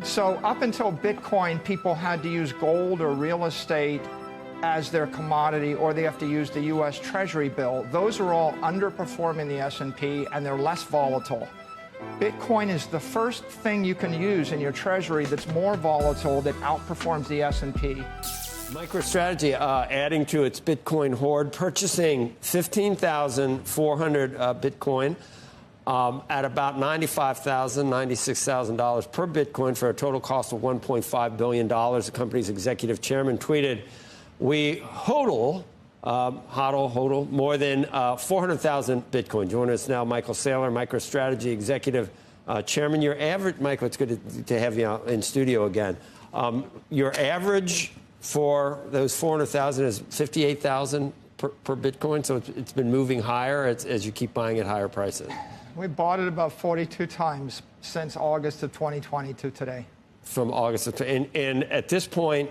So up until Bitcoin, people had to use gold or real estate as their commodity, or they have to use the U.S. Treasury bill. Those are all underperforming the S&P, and they're less volatile. Bitcoin is the first thing you can use in your treasury that's more volatile, that outperforms the S&P. Microstrategy adding to its Bitcoin hoard, purchasing 15,400 Bitcoin at about $95,000, $96,000 per Bitcoin for a total cost of $1.5 billion. The company's executive chairman tweeted, "We hodl more than 400,000 Bitcoin." Joining us now, Michael Saylor, Microstrategy executive chairman. Your average, Michael, it's good to have you in studio again. Your average for those 400,000 is 58,000 per Bitcoin, so it's been moving higher as you keep buying at higher prices. We bought it about 42 times since August of 2020 to today. From August of and at this point,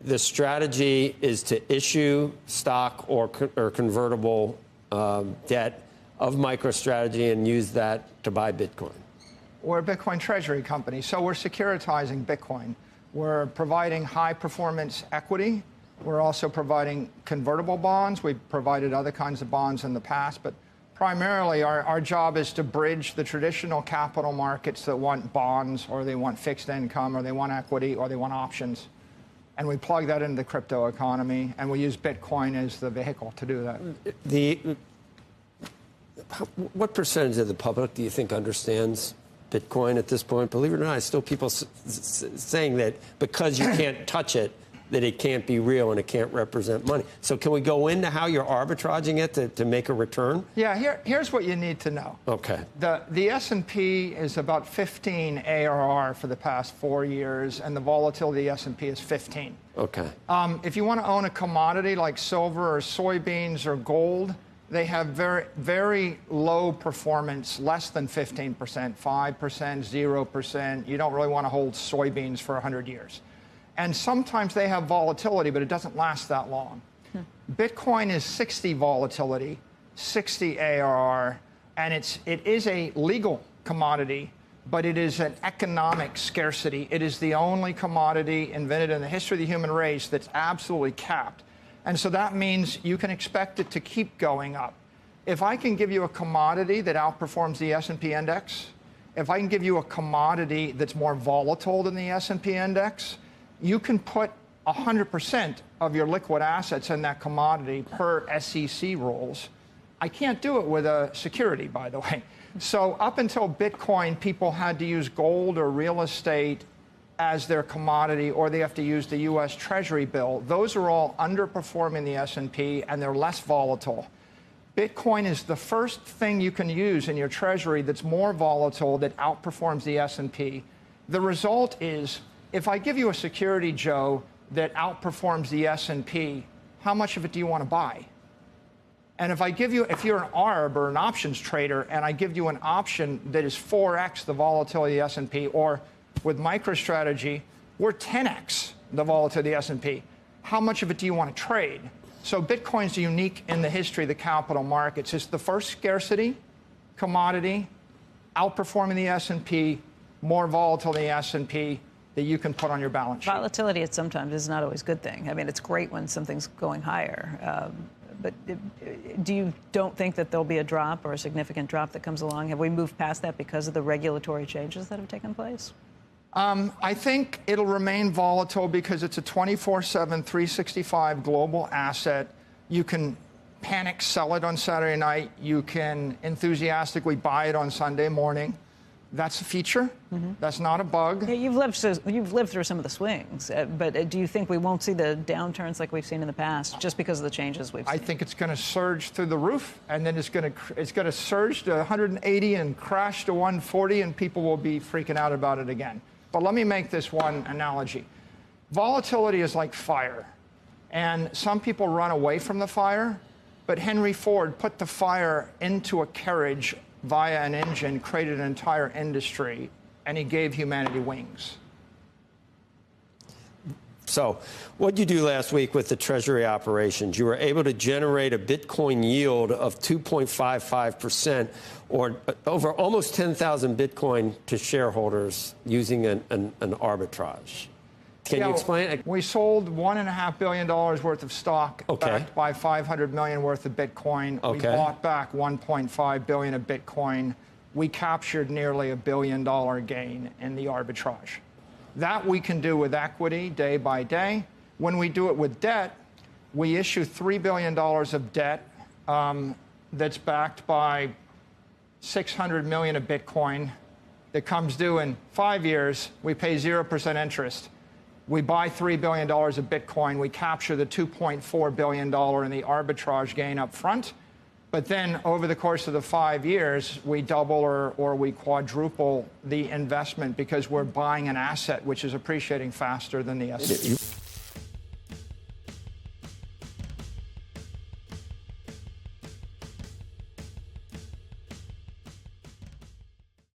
the strategy is to issue stock or convertible debt of MicroStrategy and use that to buy Bitcoin. We're a Bitcoin treasury company, so we're securitizing Bitcoin. We're providing high-performance equity. We're also providing convertible bonds. We've provided other kinds of bonds in the past, but primarily our job is to bridge the traditional capital markets that want bonds, or they want fixed income, or they want equity, or they want options. And we plug that into the crypto economy, and we use Bitcoin as the vehicle to do that. What percentage of the public do you think understands Bitcoin at this point? Believe it or not, still people saying that because you can't touch it, that it can't be real and it can't represent money. So can we go into how you're arbitraging it to make a return? Yeah, here's what you need to know. Okay. The S&P is about 15 ARR for the past 4 years, and the volatility of the S&P is 15. Okay. If you want to own a commodity like silver or soybeans or gold, they have very, very low performance, less than 15%, 5%, 0%. You don't really want to hold soybeans for 100 years. And sometimes they have volatility, but it doesn't last that long. Bitcoin is 60 volatility, 60 ARR, and it is a legal commodity, but it is an economic scarcity. It is the only commodity invented in the history of the human race that's absolutely capped. And so that means you can expect it to keep going up. If I can give you a commodity that outperforms the S&P index, if I can give you a commodity that's more volatile than the S&P index, you can put 100% of your liquid assets in that commodity per SEC rules. I can't do it with a security, by the way. So up until Bitcoin, people had to use gold or real estate as their commodity, or they have to use the U.S. Treasury bill. Those are all underperforming the S&P, and they're less volatile. Bitcoin is the first thing you can use in your treasury that's more volatile, that outperforms the S&P. The result is, if I give you a security, Joe, that outperforms the S&P, how much of it do you want to buy? And if you're an ARB or an options trader, and I give you an option that is 4x the volatility of the S&P, or with MicroStrategy, we're 10x the volatility of the S&P, how much of it do you want to trade? So Bitcoin's unique in the history of the capital markets. It's the first scarcity commodity, outperforming the S&P, more volatile than the S&P, that you can put on your balance sheet. Volatility at sometimes is not always a good thing. I mean, it's great when something's going higher. But don't think that there'll be a drop or a significant drop that comes along? Have we moved past that because of the regulatory changes that have taken place? I think it'll remain volatile because it's a 24/7, 365 global asset. You can panic sell it on Saturday night. You can enthusiastically buy it on Sunday morning. That's a feature. Mm-hmm. That's not a bug. Yeah, you've lived through some of the swings, but do you think we won't see the downturns like we've seen in the past just because of the changes we've seen? I think it's going to surge through the roof, and then it's going to surge to 180 and crash to 140, and people will be freaking out about it again. But let me make this one analogy. Volatility is like fire, and some people run away from the fire, but Henry Ford put the fire into a carriage via an engine, created an entire industry, and he gave humanity wings. So what did you do last week with the Treasury operations? You were able to generate a Bitcoin yield of 2.55%, or over almost 10,000 Bitcoin to shareholders using an arbitrage. Can you explain? We sold $1.5 billion worth of stock, Okay. backed by $500 million worth of Bitcoin. Okay. We bought back $1.5 billion of Bitcoin. We captured nearly $1 billion gain in the arbitrage. That we can do with equity day by day. When we do it with debt, we issue $3 billion of debt that's backed by $600 million of Bitcoin that comes due in 5 years. We pay 0% interest. We buy $3 billion of Bitcoin. We capture the $2.4 billion in the arbitrage gain up front. But then over the course of the 5 years, we double or we quadruple the investment because we're buying an asset which is appreciating faster than the S&P.